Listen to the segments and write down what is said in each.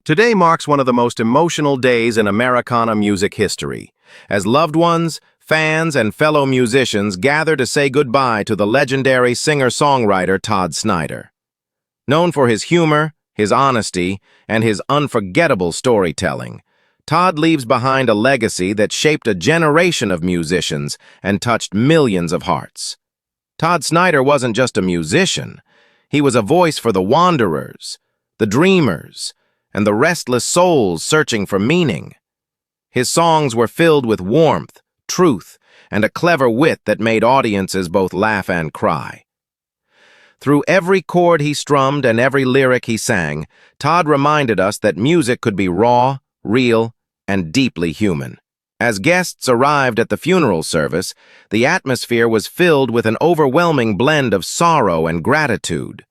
Today marks one of the most emotional days in Americana music history, as loved ones, fans, and fellow musicians gather to say goodbye to the legendary singer-songwriter Todd Snider. Known for his humor, his honesty, and his unforgettable storytelling, Todd leaves behind a legacy that shaped a generation of musicians and touched millions of hearts. Todd Snider wasn't just a musician. He was a voice for the wanderers, the dreamers, and the restless souls searching for meaning. His songs were filled with warmth, truth, and a clever wit that made audiences both laugh and cry. Through every chord he strummed and every lyric he sang, Todd reminded us that music could be raw, real, and deeply human. As guests arrived at the funeral service, the atmosphere was filled with an overwhelming blend of sorrow and gratitude.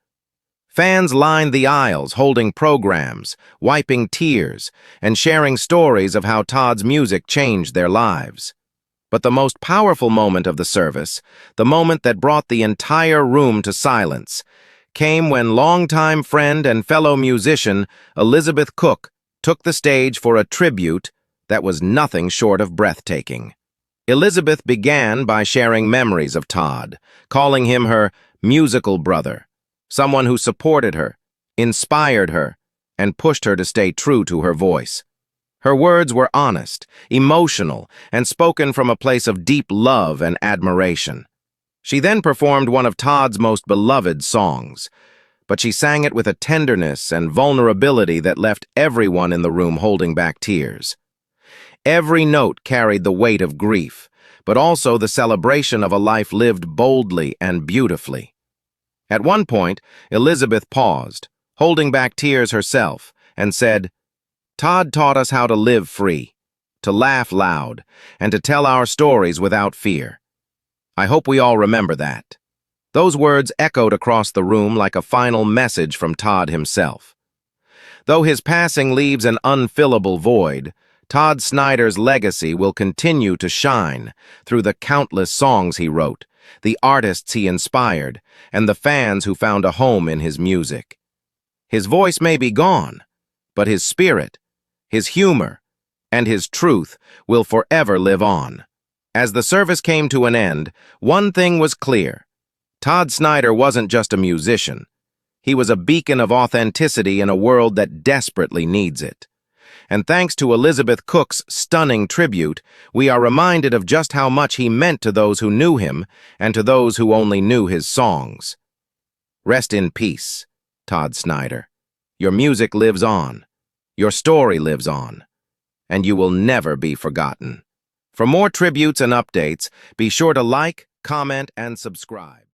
Fans lined the aisles holding programs, wiping tears, and sharing stories of how Todd's music changed their lives. But the most powerful moment of the service, the moment that brought the entire room to silence, came when longtime friend and fellow musician Elizabeth Cook took the stage for a tribute that was nothing short of breathtaking. Elizabeth began by sharing memories of Todd, calling him her musical brother, someone who supported her, inspired her, and pushed her to stay true to her voice. Her words were honest, emotional, and spoken from a place of deep love and admiration. She then performed one of Todd's most beloved songs, but she sang it with a tenderness and vulnerability that left everyone in the room holding back tears. Every note carried the weight of grief, but also the celebration of a life lived boldly and beautifully. At one point, Elizabeth paused, holding back tears herself, and said, "Todd taught us how to live free, to laugh loud, and to tell our stories without fear." I hope we all remember that. Those words echoed across the room like a final message from Todd himself. Though his passing leaves an unfillable void, Todd Snider's legacy will continue to shine through the countless songs he wrote, the artists he inspired, and the fans who found a home in his music. His voice may be gone, but his spirit, his humor, and his truth will forever live on. As the service came to an end, one thing was clear. Todd Snider wasn't just a musician. He was a beacon of authenticity in a world that desperately needs it. And thanks to Elizabeth Cook's stunning tribute, we are reminded of just how much he meant to those who knew him and to those who only knew his songs. Rest in peace, Todd Snider. Your music lives on. Your story lives on. And you will never be forgotten. For more tributes and updates, be sure to like, comment, and subscribe.